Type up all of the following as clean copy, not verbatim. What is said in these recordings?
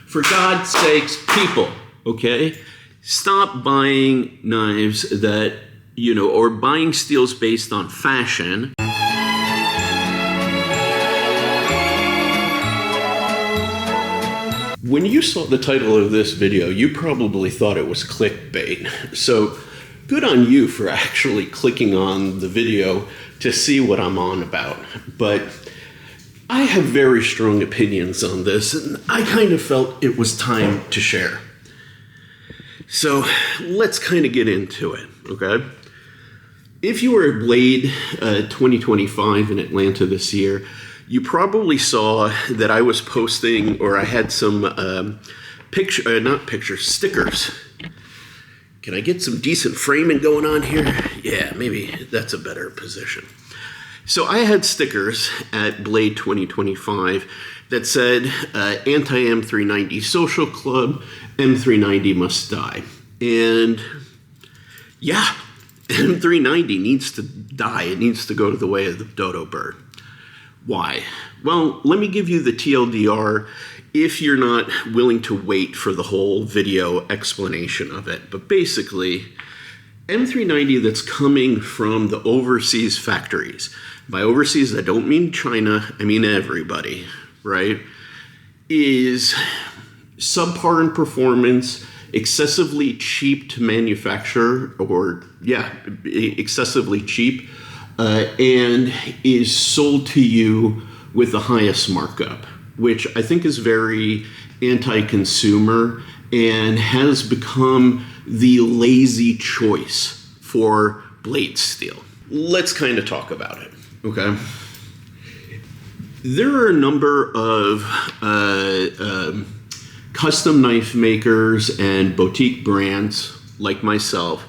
For God's sakes, people, okay? Stop buying knives that, or buying steels based on fashion. When you saw the title of this video, you probably thought it was clickbait. So good on you for actually clicking on the video to see what I'm on about. But I have very strong opinions on this, and I kind of felt it was time to share. So let's kind of get into it, okay? If you were at Blade 2025 in Atlanta this year, you probably saw that I was posting, or I had some stickers. Can I get some decent framing going on here? Yeah, maybe that's a better position. So I had stickers at Blade 2025 that said, anti-M390 social club, M390 must die. And yeah, M390 needs to die. It needs to go to the way of the dodo bird. Why? Well, let me give you the TLDR if you're not willing to wait for the whole video explanation of it. But basically, M390 that's coming from the overseas factories, by overseas I don't mean China, I mean everybody, right, is subpar in performance, excessively cheap to manufacture, excessively cheap, and is sold to you with the highest markup, which I think is very anti-consumer and has become the lazy choice for blade steel. Let's kind of talk about it, okay? There are a number of custom knife makers and boutique brands like myself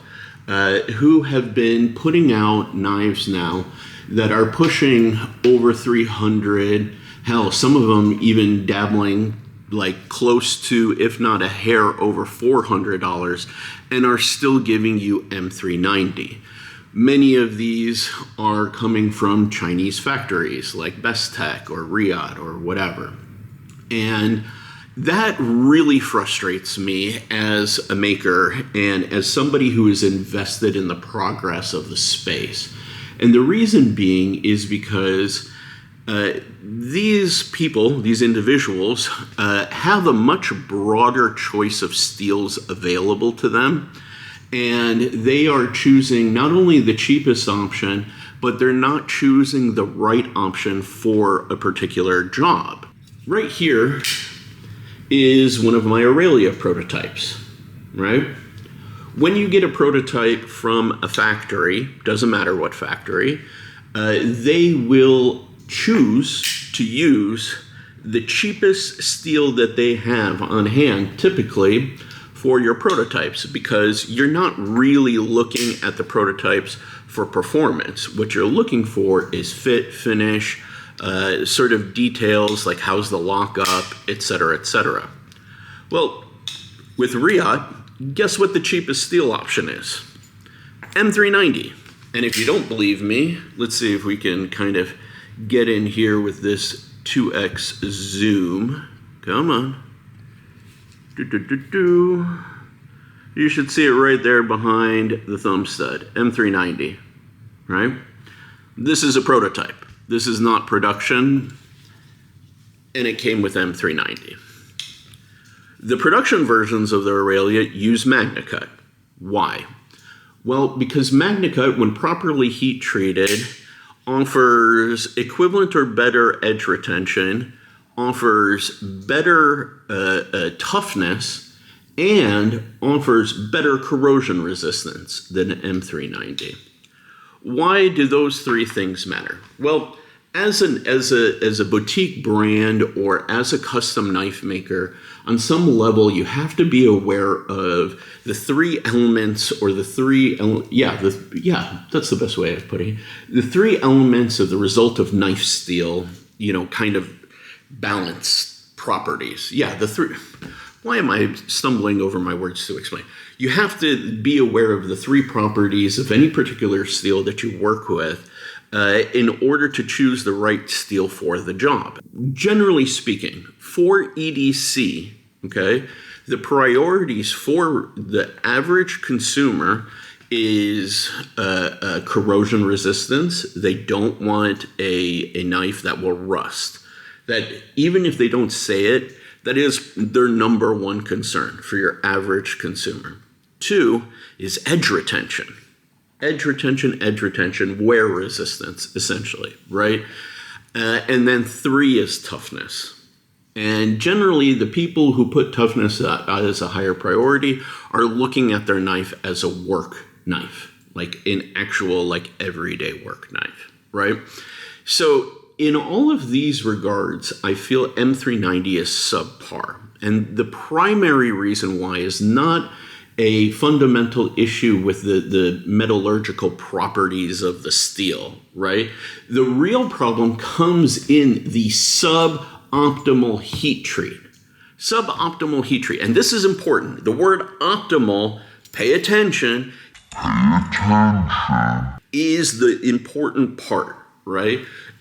who have been putting out knives now that are pushing over 300, hell, some of them even dabbling like close to, if not a hair over $400, and are still giving you M390. Many of these are coming from Chinese factories like Bestech or Riyadh or whatever. And that really frustrates me as a maker and as somebody who is invested in the progress of the space. And the reason being is because these people, these individuals, have a much broader choice of steels available to them. And they are choosing not only the cheapest option, but they're not choosing the right option for a particular job. Right here is one of my Aurelia prototypes, right? When you get a prototype from a factory, doesn't matter what factory, they will choose to use the cheapest steel that they have on hand, typically for your prototypes, because you're not really looking at the prototypes for performance. What you're looking for is fit, finish, sort of details like how's the lockup, etc., etc. Well, with Riyadh, guess what the cheapest steel option is? M390. And if you don't believe me, let's see if we can kind of get in here with this 2x zoom. Come on. You should see it right there behind the thumb stud, M390, right? This is a prototype. This is not production, and it came with M390. The production versions of the Aurelia use MagnaCut. Why? Well, because MagnaCut, when properly heat treated, offers equivalent or better edge retention, offers better toughness, and offers better corrosion resistance than M390. Why do those three things matter? Well, as a boutique brand or as a custom knife maker, on some level you have to be aware of the three elements, or that's the best way of putting it. The three elements of the result of knife steel, kind of balance properties. Why am I stumbling over my words to explain? You have to be aware of the three properties of any particular steel that you work with in order to choose the right steel for the job. Generally speaking, for EDC, okay? The priorities for the average consumer is corrosion resistance. They don't want a knife that will rust. That even if they don't say it, that is their number one concern for your average consumer. 2 is edge retention. Edge retention, wear resistance, essentially, right? And then 3 is toughness. And generally, the people who put toughness as a higher priority are looking at their knife as a work knife, like an actual, like everyday work knife, right? So in all of these regards, I feel M390 is subpar. And the primary reason why is not a fundamental issue with the metallurgical properties of the steel, right? The real problem comes in the suboptimal heat treat. Suboptimal heat treat. And this is important. The word optimal, pay attention, is the important part, right?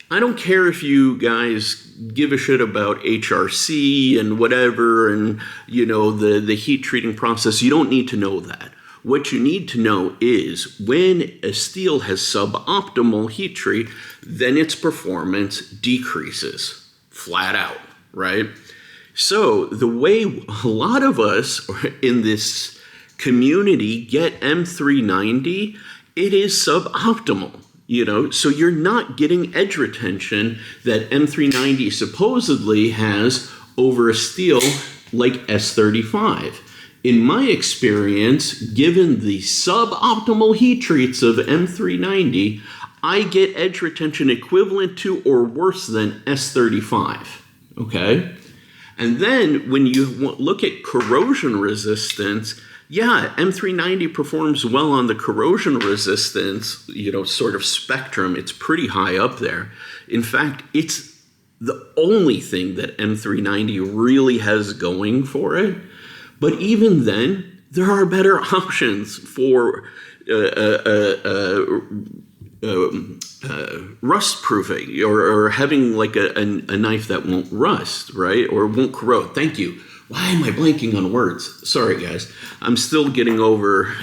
I don't care if you guys give a shit about HRC and whatever and, you know, the heat treating process. You don't need to know that. What you need to know is when a steel has suboptimal heat treat, then its performance decreases flat out, right? So the way a lot of us in this community get M390, it is suboptimal. You know, so you're not getting edge retention that M390 supposedly has over a steel like S35. In my experience, given the suboptimal heat treats of M390, I get edge retention equivalent to or worse than S35, okay? And then when you look at corrosion resistance, yeah, M390 performs well on the corrosion resistance, you know, sort of spectrum. It's pretty high up there. In fact, it's the only thing that M390 really has going for it. But even then, there are better options for rust proofing or having like a knife that won't rust, right? Or won't corrode. Thank you. Why am I blanking on words? Sorry, guys. I'm still getting over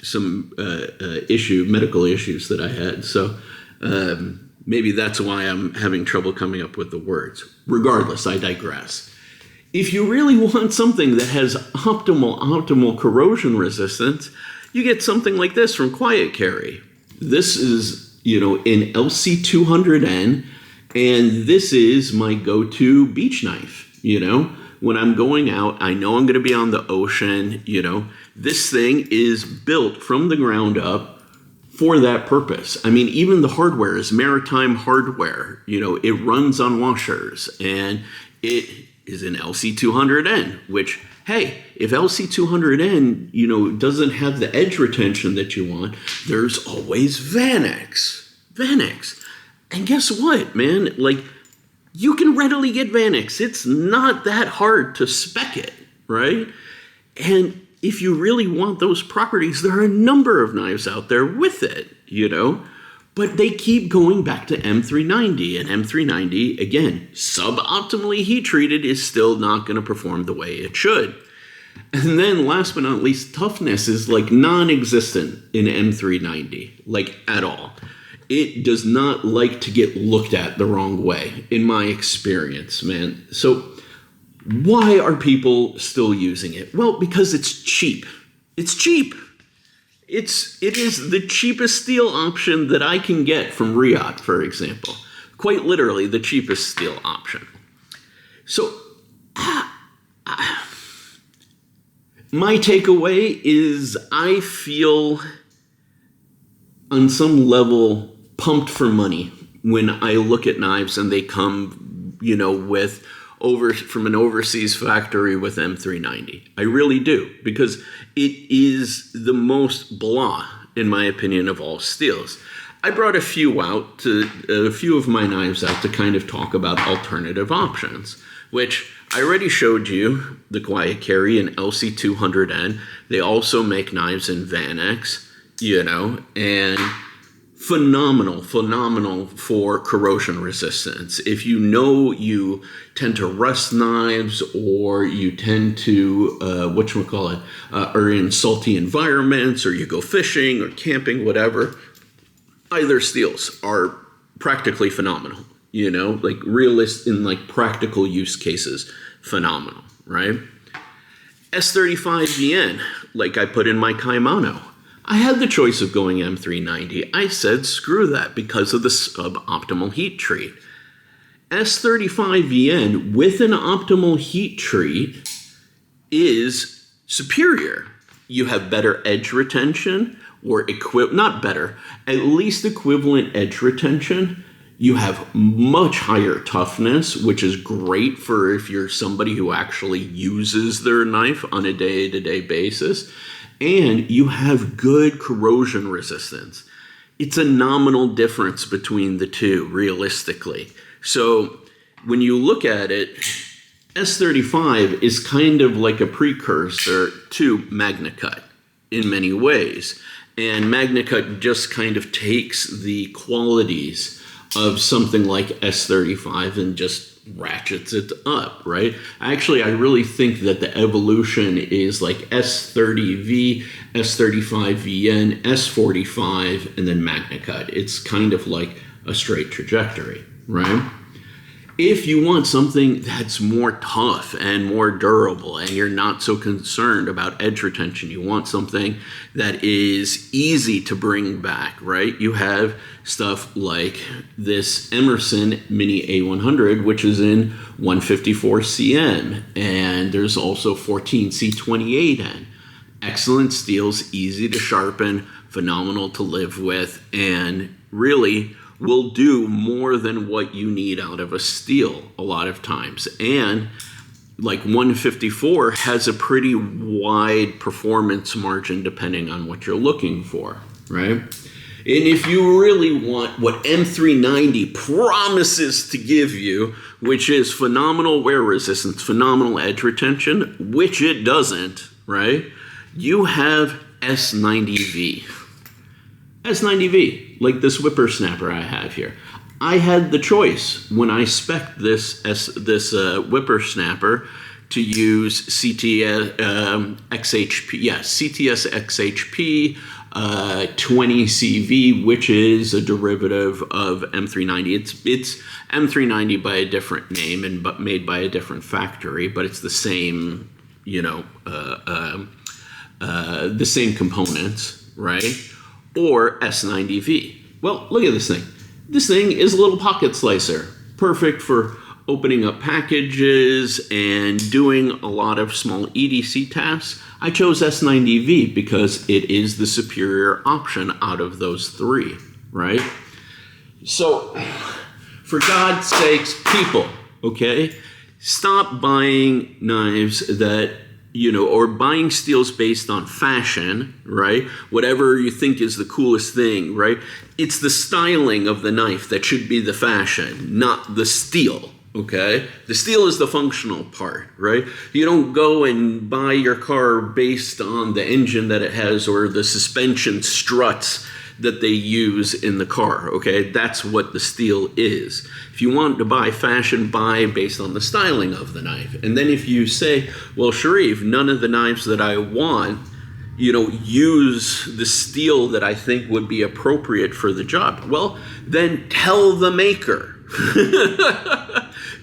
some medical issues that I had. So maybe that's why I'm having trouble coming up with the words. Regardless, I digress. If you really want something that has optimal corrosion resistance, you get something like this from Quiet Carry. This is, you know, an LC200N, and this is my go-to beach knife, you know. When I'm going out, I know I'm going to be on the ocean, you know. This thing is built from the ground up for that purpose. I mean, even the hardware is maritime hardware. You know, it runs on washers, and it is an LC200N, which, hey, if LC200N, you know, doesn't have the edge retention that you want, there's always Vanex. And guess what, man? Like, you can readily get Vanex. It's not that hard to spec it, right? And if you really want those properties, there are a number of knives out there with it, you know? But they keep going back to M390, and M390, again, suboptimally heat treated, is still not going to perform the way it should. And then last but not least, toughness is like non-existent in M390, like at all. It does not like to get looked at the wrong way, in my experience, man. So why are people still using it? Well, because it's cheap. It's cheap. It is the cheapest steel option that I can get from Riyadh, for example. Quite literally, the cheapest steel option. So my takeaway is I feel on some level pumped for money when I look at knives and they come, you know, from an overseas factory with M390. I really do, because it is the most blah, in my opinion, of all steels. I brought a few of my knives out to kind of talk about alternative options, which I already showed you the Quiet Carry and LC200N. They also make knives in Vanex, you know, and phenomenal for corrosion resistance. If you know you tend to rust knives, or you tend to, are in salty environments, or you go fishing or camping, whatever, either steels are practically phenomenal, like in like practical use cases, phenomenal, right? S35VN, like I put in my Kaimano. I had the choice of going M390. I said, screw that, because of the suboptimal heat treat. S35VN with an optimal heat treat is superior. You have better edge retention, or not better, at least equivalent edge retention. You have much higher toughness, which is great for if you're somebody who actually uses their knife on a day-to-day basis. And you have good corrosion resistance. It's a nominal difference between the two, realistically. So when you look at it, S35 is kind of like a precursor to MagnaCut in many ways. And MagnaCut just kind of takes the qualities of something like S35 and just ratchets it up, right? Actually, I really think that the evolution is like S30V, S35VN, S45, and then MagnaCut. It's kind of like a straight trajectory, right? If you want something that's more tough and more durable, and you're not so concerned about edge retention, you want something that is easy to bring back, right? You have stuff like this Emerson Mini A100, which is in 154 cm, and there's also 14 C28N. Excellent steels, easy to sharpen, phenomenal to live with, and really will do more than what you need out of a steel a lot of times. And like 154 has a pretty wide performance margin depending on what you're looking for, right? And if you really want what M390 promises to give you, which is phenomenal wear resistance, phenomenal edge retention, which it doesn't, right? You have S90V. S90V, like this whippersnapper I have here. I had the choice when I spec'd this whippersnapper to use CTS XHP 20 CV, which is a derivative of M390. It's M390 by a different name and but made by a different factory, but it's the same, the same components, right? Or S90V. Well, look at this thing. This thing is a little pocket slicer, perfect for opening up packages and doing a lot of small EDC tasks. I chose S90V because it is the superior option out of those three, right? So, for God's sakes, people, okay, stop buying knives that, or buying steels based on fashion, right? Whatever you think is the coolest thing, right? It's the styling of the knife that should be the fashion, not the steel, okay? The steel is the functional part, right? You don't go and buy your car based on the engine that it has or the suspension struts that they use in the car, okay? That's what the steel is. If you want to buy fashion, buy based on the styling of the knife. And then if you say, well, Sharif, none of the knives that I want, use the steel that I think would be appropriate for the job. Well, then tell the maker.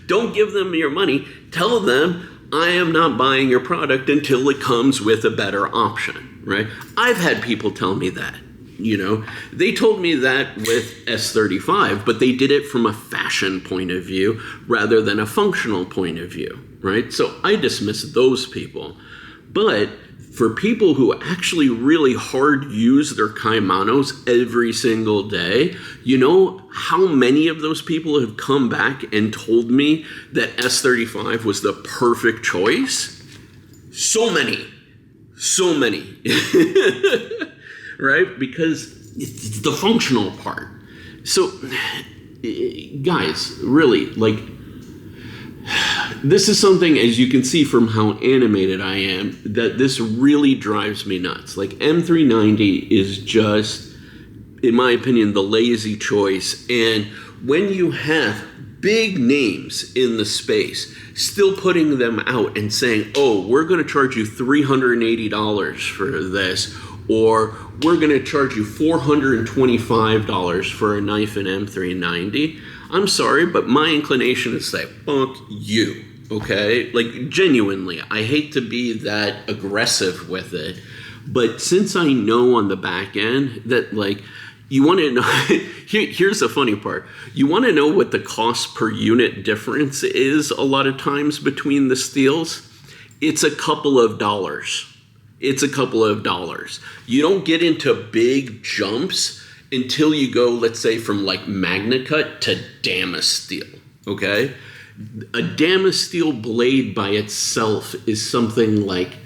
Don't give them your money. Tell them, I am not buying your product until it comes with a better option, right? I've had people tell me that. They told me that with S35, but they did it from a fashion point of view rather than a functional point of view, right? So I dismiss those people. But for people who actually really hard use their Kaimanos every single day, how many of those people have come back and told me that S35 was the perfect choice? So many. Right? Because it's the functional part. So, guys, really, this is something, as you can see from how animated I am, that this really drives me nuts. Like, M390 is just in my opinion, the lazy choice. And when you have big names in the space still putting them out and saying, oh, we're going to charge you $380 for this, or we're going to charge you $425 for a knife in M390, I'm sorry, but my inclination is to say, fuck you, okay? Like, genuinely, I hate to be that aggressive with it, but since I know on the back end that, like, you want to know, here's the funny part. You want to know what the cost per unit difference is a lot of times between the steels? It's a couple of dollars. It's a couple of dollars. You don't get into big jumps until you go, let's say, from like MagnaCut to Damasteel, okay? A Damasteel blade by itself is something like,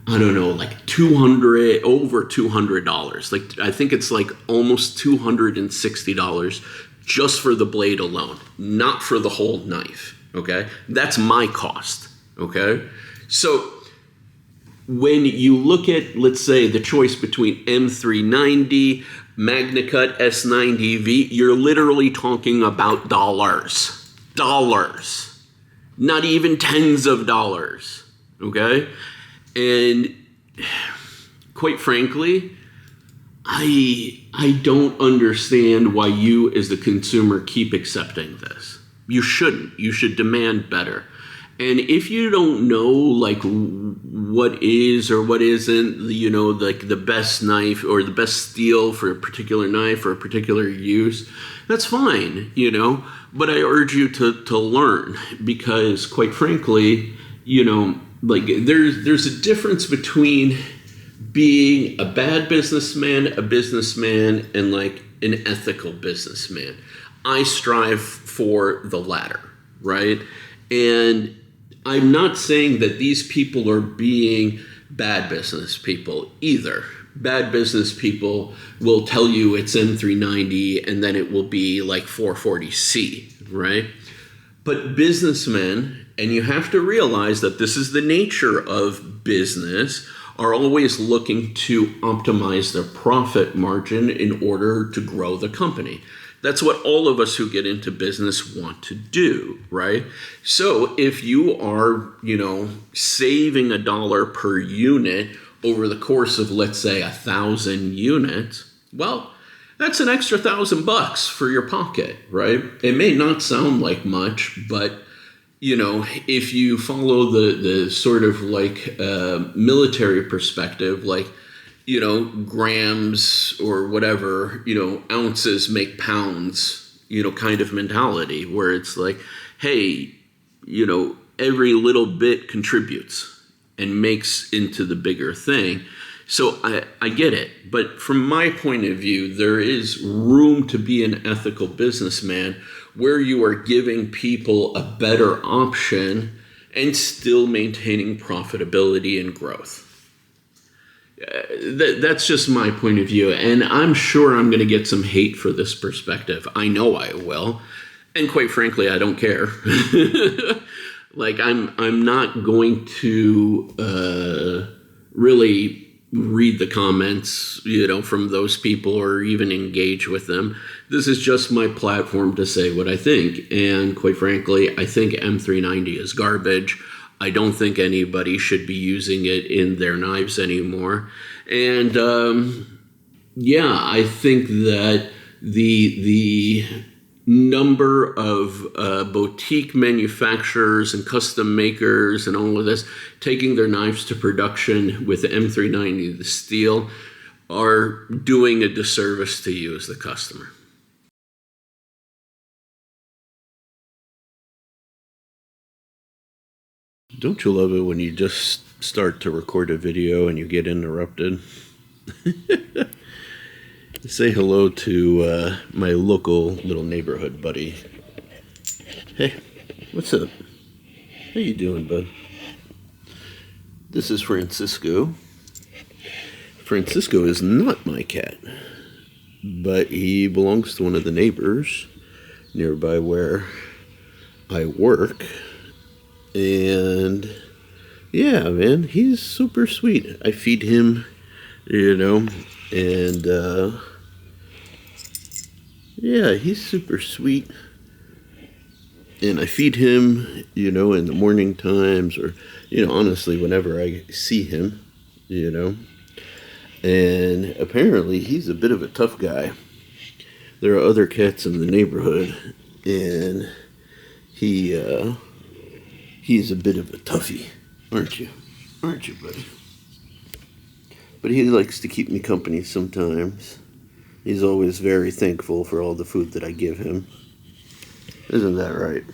I don't know, like over $200. Like, I think it's like almost $260 just for the blade alone, not for the whole knife, okay? That's my cost, okay? So when you look at, let's say, the choice between M390, MagnaCut S90V, you're literally talking about dollars, not even tens of dollars, okay? And quite frankly, I don't understand why you as the consumer keep accepting this. You shouldn't. You should demand better. And if you don't know like what is or what isn't, you know, like the best knife or the best steel for a particular knife or a particular use, that's fine, you know. But I urge you to learn, because quite frankly, you know, like there's a difference between being a bad businessman, and like an ethical businessman. I strive for the latter, right? And I'm not saying that these people are being bad business people either. Bad business people will tell you it's M390 and then it will be like 440C, right? But businessmen, and you have to realize that this is the nature of business, are always looking to optimize their profit margin in order to grow the company. That's what all of us who get into business want to do, right? So if you are, you know, saving $1 per unit over the course of, let's say, 1,000 units, well, that's an extra $1,000 for your pocket, right? It may not sound like much, but you know, if you follow the sort of like military perspective, like, you know, grams or whatever, you know, ounces make pounds, you know, kind of mentality, where it's like, hey, you know, every little bit contributes and makes into the bigger thing. So I get it. But from my point of view, there is room to be an ethical businessman where you are giving people a better option and still maintaining profitability and growth. That's just my point of view. And I'm sure I'm going to get some hate for this perspective. I know I will. And quite frankly, I don't care. Like, I'm not going to really read the comments, you know, from those people or even engage with them. This is just my platform to say what I think. And quite frankly, I think M390 is garbage. I don't think anybody should be using it in their knives anymore. And yeah, I think that the number of boutique manufacturers and custom makers and all of this taking their knives to production with the M390, the steel, are doing a disservice to you as the customer. Don't you love it when you just start to record a video and you get interrupted? Say hello to my local little neighborhood buddy. Hey, what's up? How you doing, bud? This is Francisco. Francisco is not my cat, but he belongs to one of the neighbors nearby where I work. And yeah, man, he's super sweet. I feed him, you know, and Yeah, he's super sweet. And I feed him, in the morning times or, honestly, whenever I see him, And apparently he's a bit of a tough guy. There are other cats in the neighborhood, and he's a bit of a toughie, aren't you? Aren't you, buddy? But he likes to keep me company sometimes. He's always very thankful for all the food that I give him. Isn't that right?